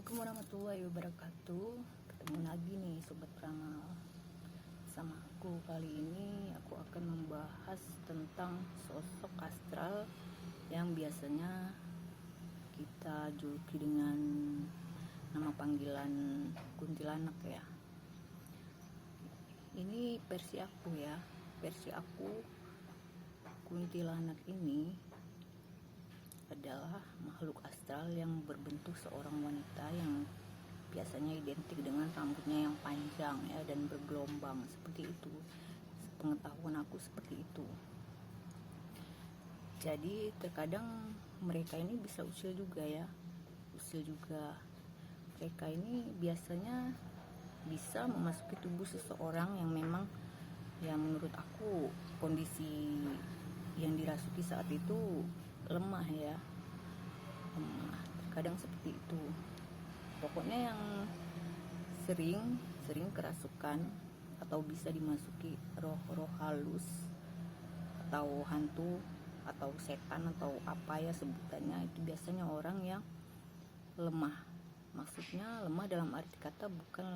Assalamualaikum warahmatullahi wabarakatuh. Ketemu lagi nih Sobat Peramal sama aku. Kali ini aku akan membahas tentang sosok astral yang biasanya kita juluki dengan nama panggilan kuntilanak ya. Ini versi aku ya. Versi aku, kuntilanak ini adalah makhluk astral yang berbentuk seorang wanita yang biasanya identik dengan rambutnya yang panjang ya dan bergelombang seperti itu. Pengetahuan aku seperti itu. Jadi terkadang mereka ini bisa usil juga ya. Usil juga. Mereka ini biasanya bisa memasuki tubuh seseorang yang memang yang menurut aku kondisi yang dirasuki saat itu lemah ya, kadang seperti itu. Pokoknya yang sering kerasukan atau bisa dimasuki roh-roh halus atau hantu atau setan atau apa ya sebutannya, itu biasanya orang yang lemah. Maksudnya lemah dalam arti kata bukan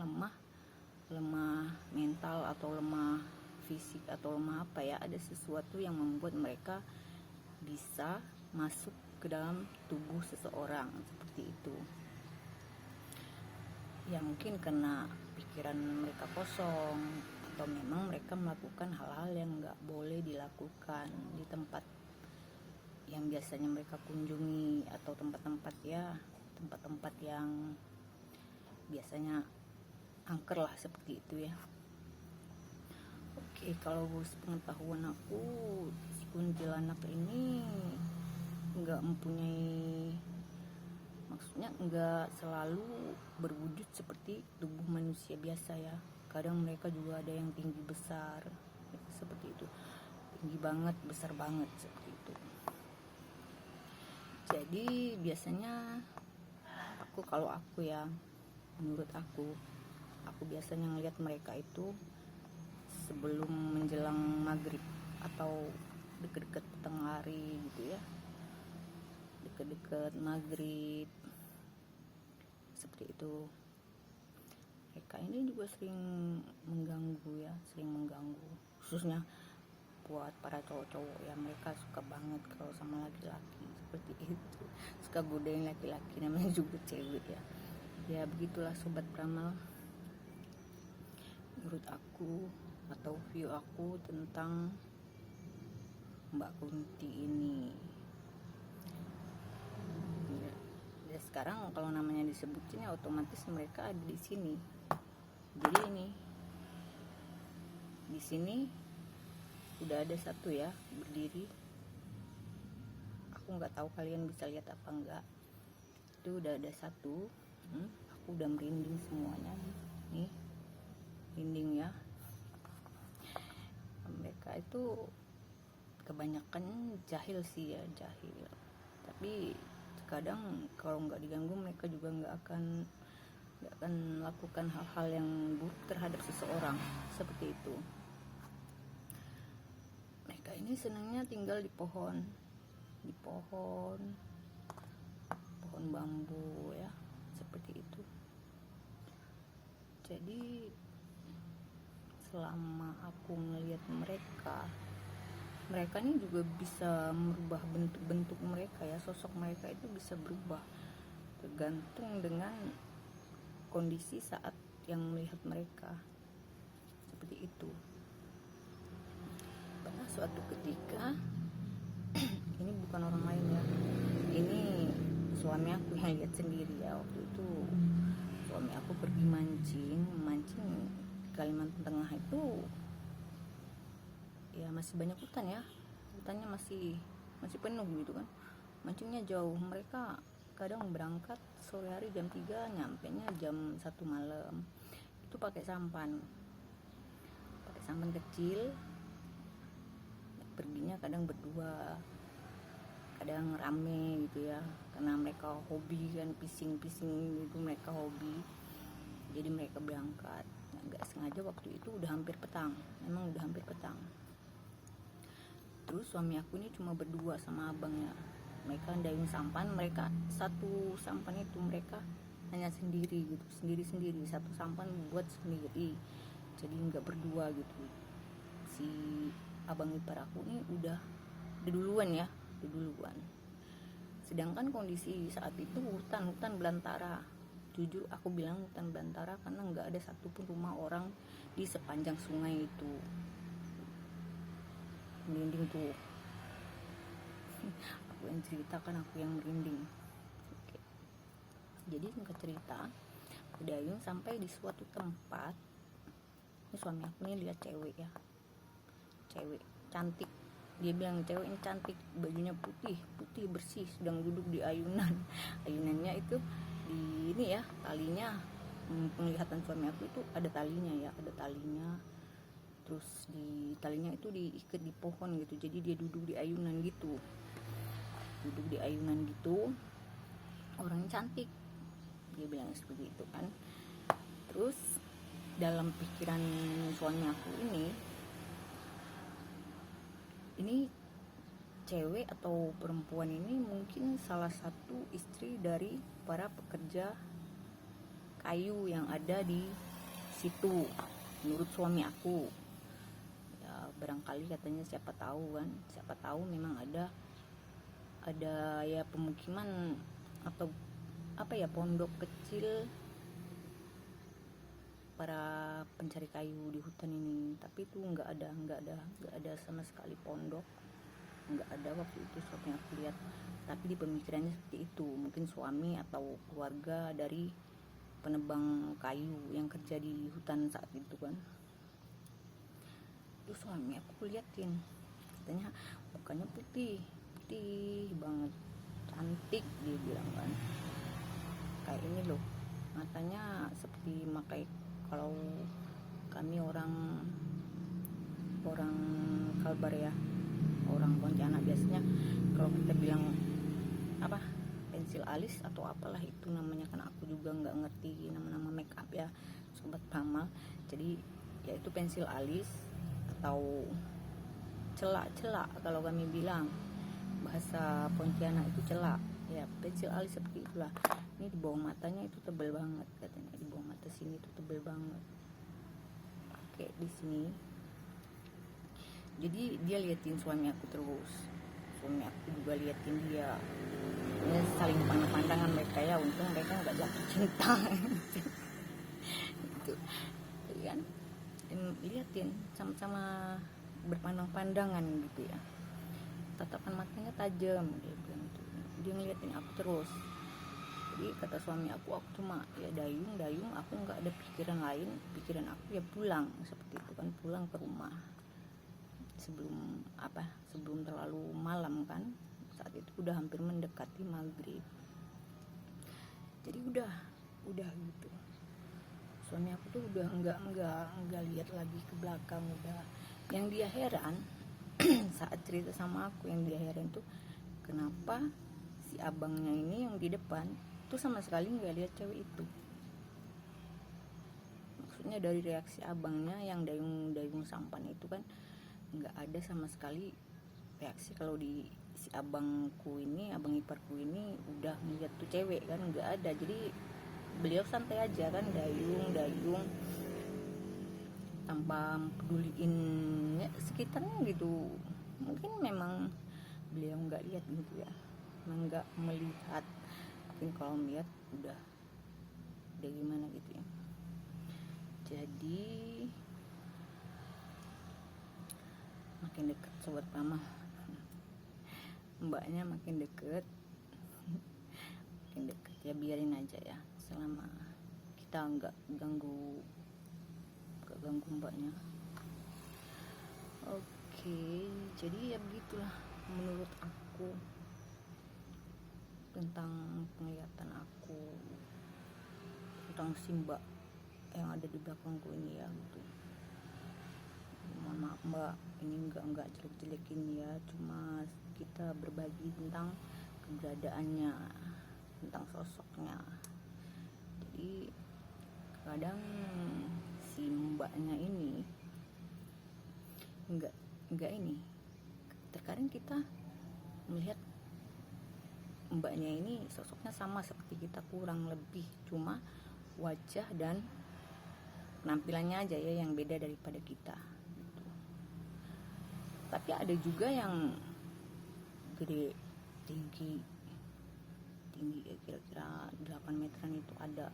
lemah mental atau lemah fisik atau lemah apa ya, ada sesuatu yang membuat mereka bisa masuk ke dalam tubuh seseorang seperti itu ya. Mungkin karena pikiran mereka kosong atau memang mereka melakukan hal-hal yang gak boleh dilakukan di tempat yang biasanya mereka kunjungi atau tempat-tempat yang biasanya angker lah seperti itu ya. Oke, kalau pengetahuan aku, si kuntilanak ini nggak mempunyai, maksudnya nggak selalu berwujud seperti tubuh manusia biasa ya. Kadang mereka juga ada yang tinggi besar seperti itu, tinggi banget, besar banget seperti itu. Jadi biasanya kalau aku ya, menurut aku biasanya ngelihat mereka itu sebelum menjelang maghrib atau deket-deket tengah hari gitu ya, deket-deket maghrib seperti itu. Mereka ini juga sering mengganggu, khususnya buat para cowok-cowok ya. Mereka suka banget kalau sama laki-laki seperti itu, suka godain laki-laki, namanya juga cewek ya. Ya begitulah Sobat Peramal, menurut aku atau view aku tentang Mbak Kunti ini. Ya sekarang kalau namanya disebutin ya otomatis mereka ada di sini. Jadi ini di sini udah ada satu ya berdiri. Aku nggak tahu kalian bisa lihat apa enggak. Itu udah ada satu. Aku udah merinding semuanya nih, merinding ya. Mereka itu kebanyakan jahil sih ya, jahil. Tapi kadang kalau nggak diganggu mereka juga nggak akan melakukan hal-hal yang buruk terhadap seseorang seperti itu. Mereka ini senangnya tinggal di pohon bambu ya, seperti itu. Jadi selama aku melihat mereka ini juga bisa merubah bentuk mereka ya, sosok mereka itu bisa berubah tergantung dengan kondisi saat yang melihat mereka seperti itu. Pernah suatu ketika ini bukan orang lain ya, ini suami aku yang lihat sendiri ya. Waktu itu suami aku pergi mancing di Kalimantan Tengah itu ya, masih banyak hutan ya, hutannya masih penuh gitu kan. Mancingnya jauh, mereka kadang berangkat sore hari jam 3, nyampenya jam 1 malam. Itu pakai sampan kecil, perginya kadang berdua, kadang rame gitu ya, karena mereka hobi kan, pising gitu, mereka hobi. Jadi mereka berangkat nggak sengaja, waktu itu udah hampir petang. Terus suami aku ini cuma berdua sama abangnya. Mereka ndain sampan, mereka satu sampan itu mereka hanya sendiri gitu, sendiri satu sampan buat sendiri, jadi nggak berdua gitu. Si abang ipar aku ini udah duluan ya, udah duluan. Sedangkan kondisi saat itu hutan belantara. Jujur aku bilang hutan belantara karena nggak ada satupun rumah orang di sepanjang sungai itu. Merinding tuh. Aku yang ceritakan, aku yang merinding. Oke. Jadi singkat cerita, Dayung sampai di suatu tempat. Ini suami aku nih lihat cewek ya, cewek cantik. Dia bilang cewek ini cantik, bajunya putih bersih, sedang duduk di ayunan. Ayunannya itu di ini ya, talinya, penglihatan suami aku itu ada talinya ya, ada talinya. Terus di talinya itu diikat di pohon gitu, jadi dia duduk di ayunan gitu, orangnya cantik, dia bilang seperti itu kan. Terus dalam pikiran suami aku ini cewek atau perempuan ini mungkin salah satu istri dari para pekerja kayu yang ada di situ, menurut suami aku ya. Barangkali katanya siapa tahu memang ada ya pemukiman atau apa ya, pondok kecil para pencari kayu di hutan ini. Tapi itu nggak ada sama sekali pondok, nggak ada waktu itu suami aku lihat. Tapi di pemikirannya seperti itu, mungkin suami atau keluarga dari penebang kayu yang kerja di hutan saat itu kan. Itu suami aku liatin, katanya mukanya putih banget, cantik, dia bilang kan. Kayak ini loh, matanya seperti makai, kalau kami orang Kalbar ya, orang Pontianak biasanya kalau kita bilang apa, pensil alis atau apalah itu namanya, kan aku juga nggak ngerti nama-nama make up ya sobat Pama. Jadi ya itu pensil alis atau celak kalau kami bilang, bahasa Pontianak itu celak ya, pensil alis seperti itulah. Ini di bawah matanya itu tebal banget katanya, di bawah mata sini itu tebal banget, kayak di sini. Jadi dia liatin suami aku terus, suami aku juga liatin dia. Ini saling pandang-pandangan mereka ya, untung mereka nggak jatuh cinta gitu kan. Liatin sama-sama berpandang-pandangan gitu ya, tatapan matanya tajam, dia bilang gitu. Dia ngeliatin aku terus. Jadi kata suami aku cuma ya dayung, aku nggak ada pikiran lain. Pikiran aku ya pulang, seperti itu kan, pulang ke rumah sebelum terlalu malam kan. Saat itu udah hampir mendekati maghrib. Jadi udah gitu. Suami aku tuh udah nggak lihat lagi ke belakang. Udah, yang dia heran saat cerita sama aku, yang dia heran tuh kenapa si abangnya ini yang di depan tuh sama sekali nggak lihat cewek itu. Maksudnya dari reaksi abangnya yang dayung sampan itu kan nggak ada sama sekali reaksi kalau di si abang iparku ini udah ngeliat tuh cewek kan, nggak ada. Jadi beliau santai aja kan, dayung tanpa peduliin ya, sekitarnya gitu. Mungkin memang beliau nggak lihat gitu ya, nggak melihat. Mungkin kalau melihat udah gimana gitu ya. Jadi makin dekat sobat Pama, mbaknya makin deket ya, biarin aja ya, selama kita nggak ganggu mbaknya. Oke, jadi ya begitulah menurut aku tentang penglihatan aku tentang si mbak yang ada di belakangku ini ya gitu. Mohon maaf mbak, ini enggak jelek-jelekin ya, cuma kita berbagi tentang keberadaannya, tentang sosoknya. Jadi kadang si mbaknya ini enggak ini, terkadang kita melihat mbaknya ini sosoknya sama seperti kita kurang lebih, cuma wajah dan penampilannya aja ya yang beda daripada kita gitu. Tapi ada juga yang gede, tinggi ya, kira-kira 8 meteran itu ada.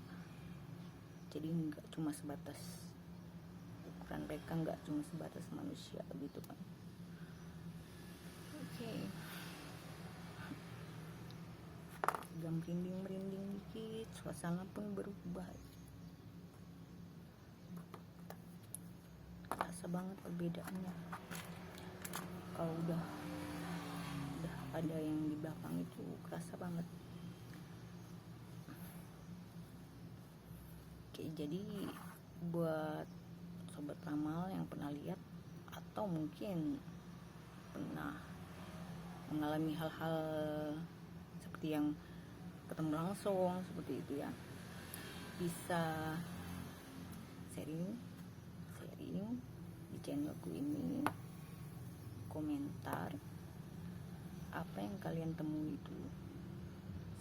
Jadi nggak cuma sebatas ukuran mereka, nggak cuma sebatas manusia gitu kan. Oke. Agak merinding dikit, suasana pun berubah. Kerasa banget perbedaannya. Kalau udah ada yang di belakang itu kerasa banget. Oke, jadi buat sobat ramal yang pernah lihat atau mungkin pernah mengalami hal-hal seperti yang ketemu langsung seperti itu ya, bisa sharing di channelku ini, komentar apa yang kalian temui itu,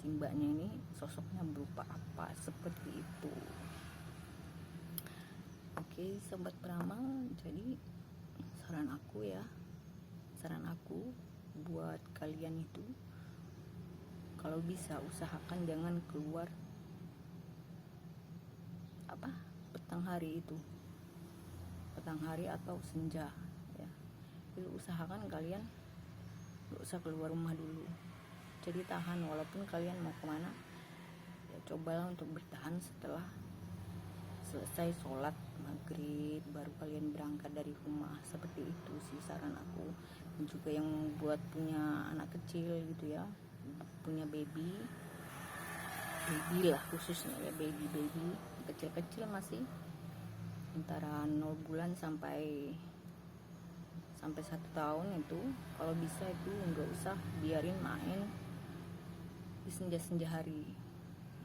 si mbaknya ini sosoknya berupa apa, seperti itu. Oke sobat beramal, jadi saran aku buat kalian itu, kalau bisa usahakan jangan keluar petang hari atau senja ya. Itu usahakan kalian gak usah keluar rumah dulu, jadi tahan. Walaupun kalian mau kemana ya, cobalah untuk bertahan. Setelah selesai sholat maghrib baru kalian berangkat dari rumah, seperti itu sih saran aku. Dan juga yang buat punya anak kecil gitu ya, punya baby lah khususnya ya, baby kecil-kecil masih antara 0 bulan sampai 1 tahun itu, kalau bisa itu nggak usah biarin main di senja hari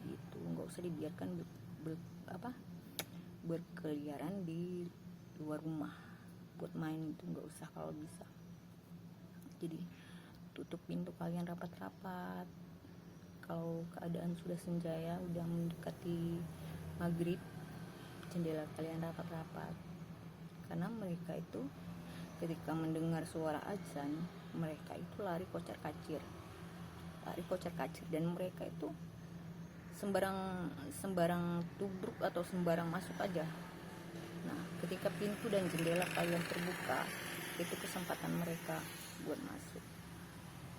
gitu, nggak usah dibiarkan berkeliaran di luar rumah buat main, itu nggak usah kalau bisa. Jadi tutup pintu kalian rapat-rapat. Kalau keadaan sudah senja ya, udah mendekati maghrib, jendela kalian rapat-rapat, karena mereka itu ketika mendengar suara azan, mereka itu lari kocar kacir, dan mereka itu sembarang tubruk atau sembarang masuk aja. Nah, ketika pintu dan jendela kalian terbuka, itu kesempatan mereka buat masuk.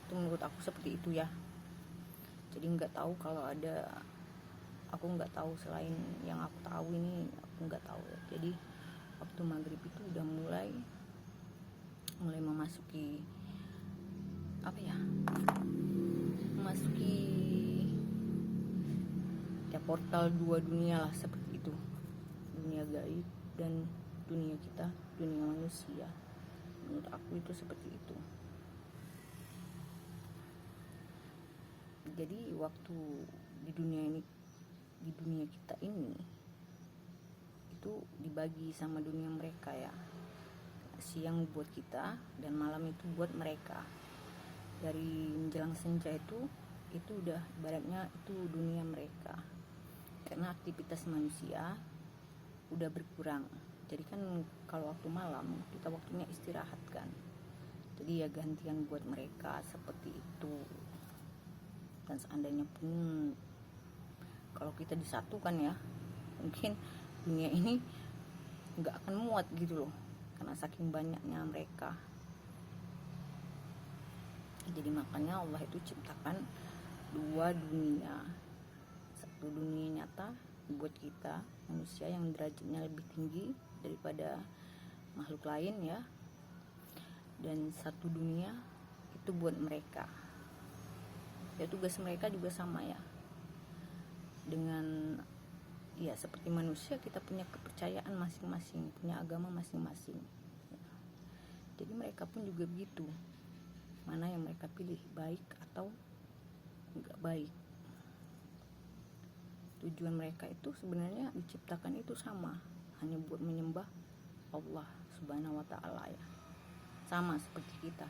Itu menurut aku seperti itu ya. Jadi nggak tahu kalau ada, aku nggak tahu selain yang aku tahu ini, aku nggak tahu ya. Jadi waktu maghrib itu udah mulai memasuki ya portal 2 dunia lah, seperti itu, dunia gaib dan dunia kita, dunia manusia. Menurut aku itu seperti itu. Jadi waktu di dunia kita ini itu dibagi sama dunia mereka ya. Siang buat kita dan malam itu buat mereka. Dari menjelang senja itu udah ibaratnya itu dunia mereka, karena aktivitas manusia udah berkurang. Jadi kan kalau waktu malam kita waktunya istirahat kan, jadi ya gantian buat mereka, seperti itu. Dan seandainya pun kalau kita disatukan ya, mungkin dunia ini nggak akan muat gitu loh, karena saking banyaknya mereka. Jadi makanya Allah itu ciptakan 2 dunia, satu dunia nyata buat kita manusia yang derajatnya lebih tinggi daripada makhluk lain ya, dan satu dunia itu buat mereka ya. Tugas mereka juga sama ya, dengan ya seperti manusia, kita punya kepercayaan masing-masing, punya agama masing-masing ya. Jadi mereka pun juga begitu, mana yang mereka pilih, baik atau enggak baik. Tujuan mereka itu sebenarnya diciptakan itu sama, hanya buat menyembah Allah Subhanahu wa Ta'ala ya. Sama seperti kita,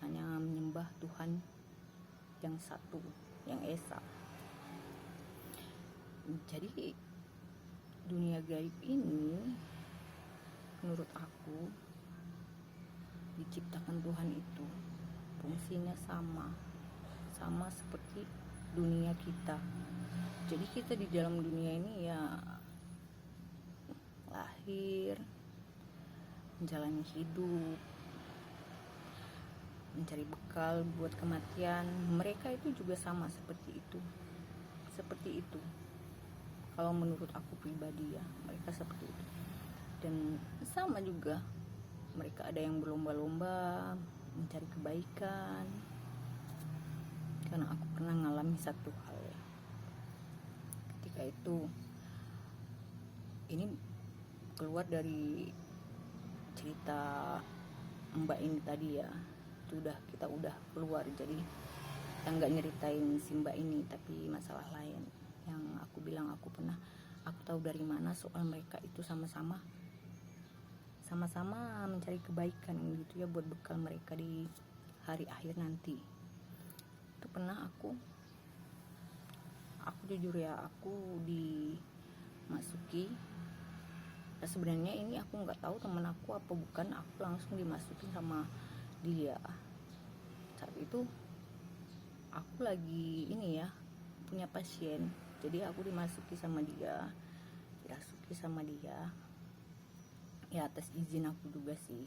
hanya menyembah Tuhan yang satu, yang esa. Jadi dunia gaib ini menurut aku diciptakan Tuhan itu fungsinya sama seperti dunia kita. Jadi kita di dalam dunia ini ya lahir, menjalani hidup, mencari bekal buat kematian. Mereka itu juga sama seperti itu. Kalau menurut aku pribadi ya, mereka seperti itu. Dan sama juga, mereka ada yang berlomba-lomba mencari kebaikan. Karena aku pernah ngalami satu hal ya. Ketika itu, ini keluar dari cerita Mbak ini tadi ya. Kita udah keluar, jadi kita nggak nyeritain si Mbak ini, tapi masalah lain yang aku bilang aku tahu dari mana soal mereka itu sama-sama mencari kebaikan gitu ya, buat bekal mereka di hari akhir nanti. Itu pernah aku jujur ya, aku dimasuki. Nah, sebenarnya ini aku nggak tahu temen aku apa bukan, aku langsung dimasukin sama dia. Saat itu aku lagi punya pasien, jadi aku dirasuki sama dia ya, atas izin aku juga sih.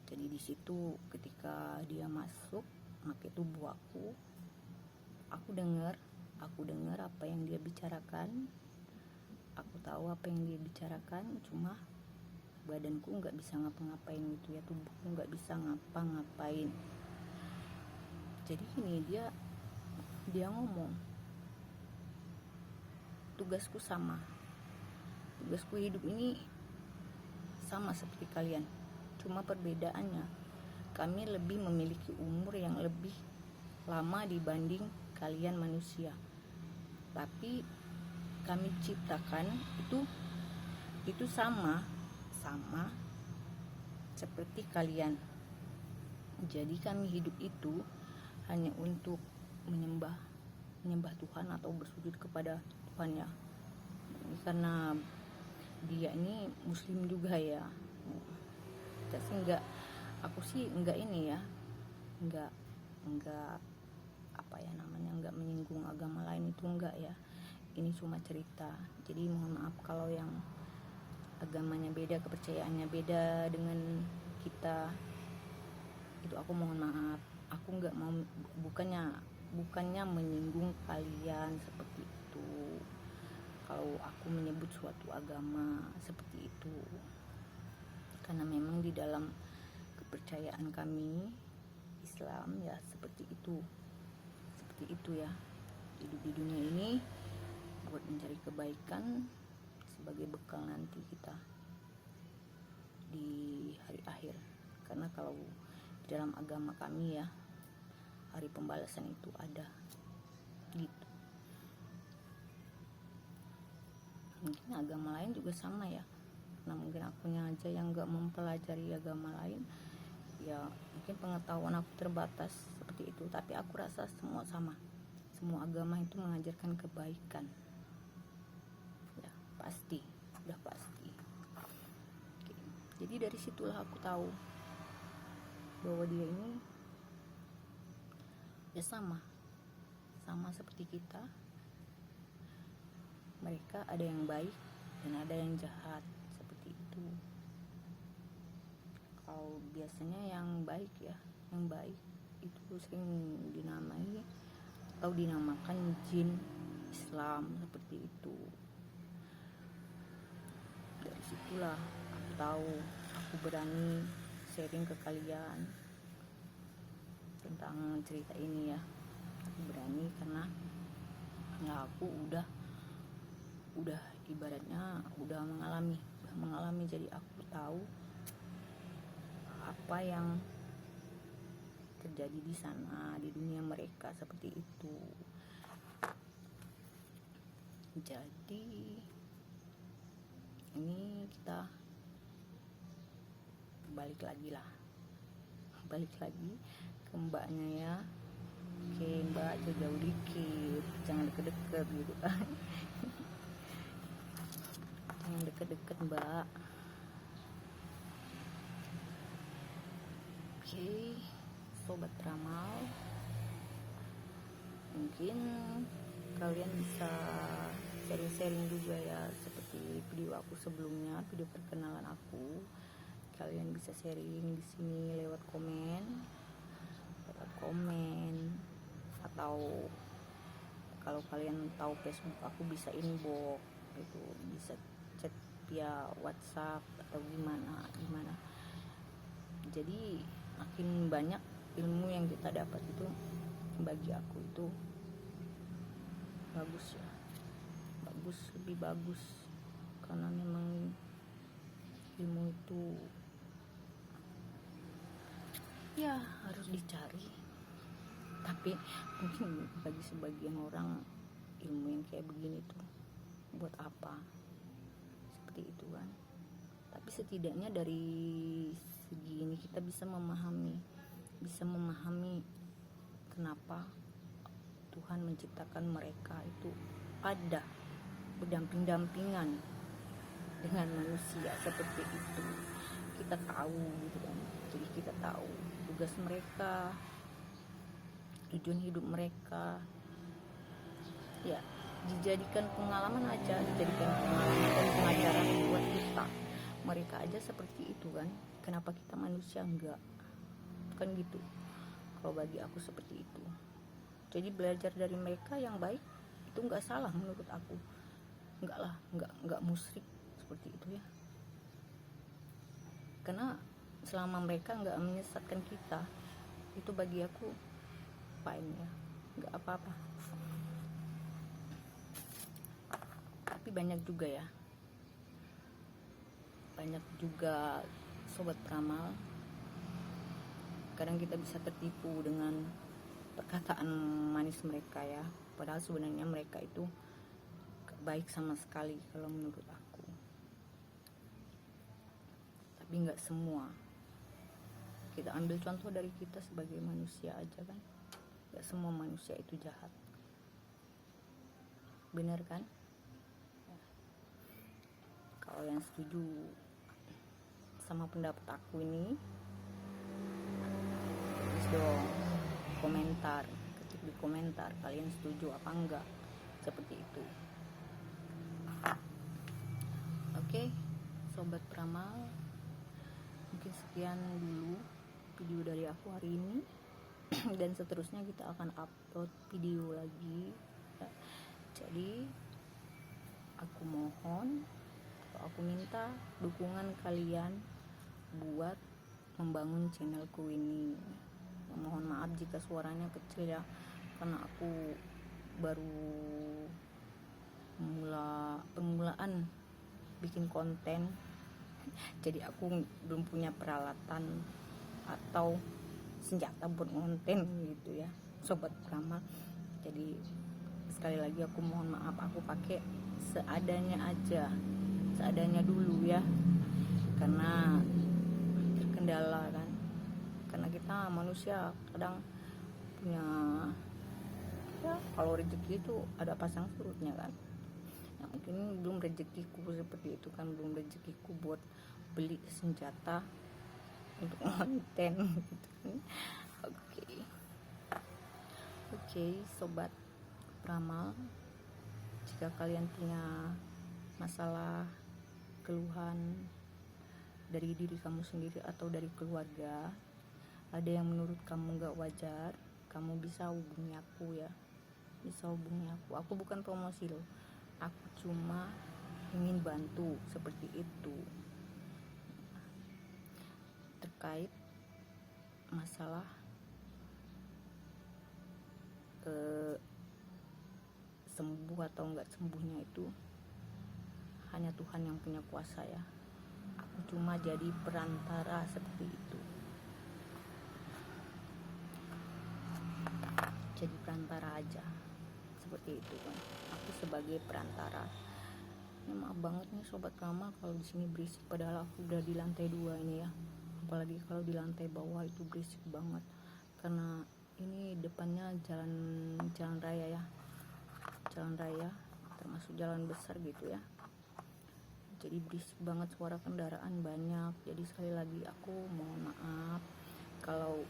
Jadi di situ ketika dia masuk pakai tubuh aku dengar apa yang dia bicarakan, aku tahu apa yang dia bicarakan, cuma badanku nggak bisa ngapa-ngapain gitu ya, tubuhku nggak bisa ngapa-ngapain. Jadi ini dia ngomong, tugasku hidup ini sama seperti kalian, cuma perbedaannya kami lebih memiliki umur yang lebih lama dibanding kalian manusia, tapi kami ciptakan itu sama seperti kalian. Jadi kami hidup itu hanya untuk menyembah Tuhan atau bersujud kepada Tuhan ya. Karena dia ini muslim juga ya. Aku sih enggak enggak menyinggung agama lain, itu enggak ya. Ini cuma cerita. Jadi mohon maaf kalau yang agamanya beda, kepercayaannya beda dengan kita, itu aku mohon maaf. Aku enggak mau, bukannya menyinggung kalian seperti itu kalau aku menyebut suatu agama seperti itu, karena memang di dalam kepercayaan kami Islam ya seperti itu ya. Hidup di dunia ini buat mencari kebaikan sebagai bekal nanti kita di hari akhir. Karena kalau di dalam agama kami ya, hari pembalasan itu ada gitu. Mungkin agama lain juga sama ya, nah mungkin akunya aja yang gak mempelajari agama lain ya, mungkin pengetahuan aku terbatas seperti itu. Tapi aku rasa semua sama, semua agama itu mengajarkan kebaikan ya, udah pasti. Oke. Jadi dari situlah aku tahu bahwa dia ini ya sama seperti kita. Mereka ada yang baik dan ada yang jahat seperti itu. Kalau biasanya yang baik itu sering dinamakan jin Islam seperti itu. Dari situlah aku tahu, aku berani sharing ke kalian tentang cerita ini ya. Aku berani karena ya aku udah ibaratnya udah mengalami, jadi aku tahu apa yang terjadi di sana, di dunia mereka seperti itu. Jadi ini kita balik lagi ke mbaknya ya. Oke mbak, jauh-jauh dikit, jangan deket-deket gitu kan. Jangan deket-deket mbak. Oke, sobat ramal, mungkin kalian bisa sharing-sharing juga ya, seperti video aku sebelumnya, video perkenalan aku. Kalian bisa sharing di sini lewat komen, atau kalau kalian tahu Facebook aku bisa inbox gitu, bisa chat via WhatsApp atau gimana. Jadi makin banyak ilmu yang kita dapat itu bagi aku itu bagus ya, lebih bagus, karena memang ilmu itu ya harus dicari. Tapi mungkin bagi sebagian orang ilmu yang kayak begini tuh buat apa, seperti itu kan. Tapi setidaknya dari segi ini kita bisa memahami kenapa Tuhan menciptakan mereka itu ada berdamping-dampingan dengan manusia seperti itu. Kita tahu gitu kan, jadi kita tahu tugas mereka, tujuan hidup mereka ya, dijadikan pengalaman aja, dijadikan pengalaman dan pengajaran buat kita. Mereka aja seperti itu kan, kenapa kita manusia enggak, kan gitu. Kalau bagi aku seperti itu. Jadi belajar dari mereka yang baik itu enggak salah menurut aku. Enggak musyrik seperti itu ya. Karena selama mereka enggak menyesatkan kita, itu bagi aku fine ya, enggak apa-apa. Tapi banyak juga sobat peramal, kadang kita bisa tertipu dengan perkataan manis mereka ya, padahal sebenarnya mereka itu baik sama sekali kalau menurut aku. Tapi nggak semua. Kita ambil contoh dari kita sebagai manusia aja kan, nggak semua manusia itu jahat, bener kan? Kalau yang setuju sama pendapat aku ini, tulis dong komentar, ketik di komentar kalian setuju apa enggak seperti itu. Oke, sobat peramal, mungkin sekian dulu video dari aku hari ini. Dan seterusnya kita akan upload video lagi ya. Jadi aku minta dukungan kalian buat membangun channelku ini. Mohon maaf jika suaranya kecil ya, karena aku baru permulaan bikin konten. Jadi aku belum punya peralatan atau senjata buat konten gitu ya, sobat peramal. Jadi sekali lagi aku mohon maaf, aku pakai seadanya dulu ya, karena terkendala kan, karena kita manusia kadang punya ya, kalau rezeki itu ada pasang surutnya kan. Nah, mungkin belum rezekiku seperti itu kan, belum rezekiku buat beli senjata untuk konten gitu kan. Oke, sobat peramal, jika kalian punya masalah, keluhan dari diri kamu sendiri atau dari keluarga, ada yang menurut kamu gak wajar, kamu bisa hubungi aku ya, aku bukan promosi loh, aku cuma ingin bantu seperti itu, terkait masalah sembuh atau enggak sembuhnya itu hanya Tuhan yang punya kuasa ya. Aku cuma jadi perantara seperti itu, jadi perantara aja seperti itu kan. Aku sebagai perantara. Ya, maaf banget nih sobat ramal kalau di sini berisik, padahal aku udah di lantai 2 ini ya. Apalagi kalau di lantai bawah itu berisik banget, karena ini depannya jalan jalan raya ya, jalan raya termasuk jalan besar gitu ya, jadi berisik banget, suara kendaraan banyak. Jadi sekali lagi aku mohon maaf kalau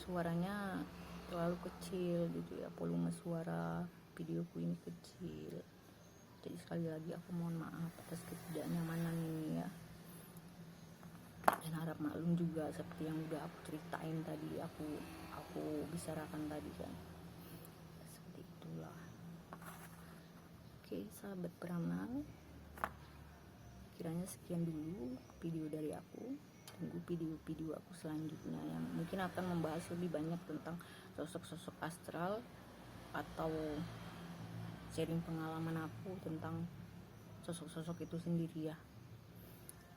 suaranya terlalu kecil gitu ya, volume suara videoku ini kecil. Jadi sekali lagi aku mohon maaf atas ketidaknyamanan ini ya, dan harap maklum juga seperti yang udah aku ceritain tadi, aku bicarakan tadi kan, seperti itulah. Oke sahabat beramal, kiranya sekian dulu video dari aku. Tunggu video-video aku selanjutnya yang mungkin akan membahas lebih banyak tentang sosok-sosok astral atau sharing pengalaman aku tentang sosok-sosok itu sendiri ya.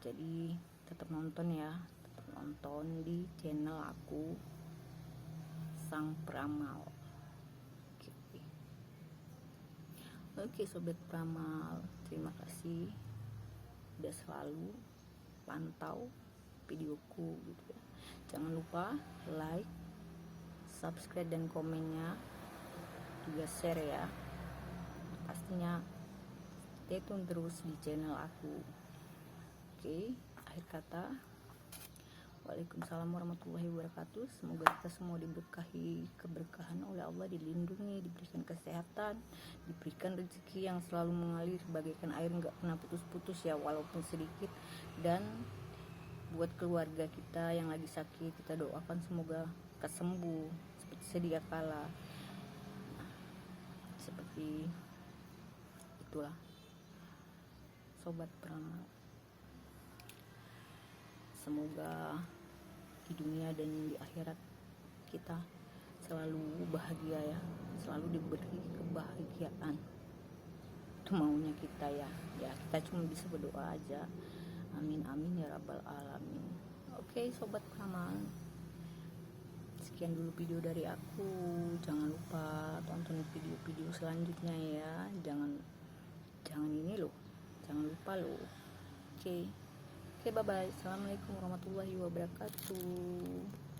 Jadi tetap nonton ya, tetap nonton di channel aku Sang Peramal. Oke sobat peramal, terima kasih udah selalu pantau videoku gitu ya. Jangan lupa like, subscribe dan komennya, juga share ya. Pastinya stay tune terus di channel aku. Oke, akhir kata, waalaikumsalam warahmatullahi wabarakatuh. Semoga kita semua diberkahi keberkahan oleh Allah, dilindungi, diberikan kesehatan, diberikan rezeki yang selalu mengalir bagaikan air, nggak pernah putus-putus ya, walaupun sedikit. Dan buat keluarga kita yang lagi sakit, kita doakan semoga kesembuh seperti sedia kala. Seperti itulah sobat peramal, semoga di dunia dan di akhirat kita selalu bahagia ya, selalu diberi kebahagiaan. Itu maunya kita ya, kita cuma bisa berdoa aja. Amin amin ya rabbal alamin. Oke sobat peramal, sekian dulu video dari aku. Jangan lupa tonton video-video selanjutnya ya, jangan ini loh, jangan lupa loh. Oke, bye bye. Assalamualaikum warahmatullahi wabarakatuh.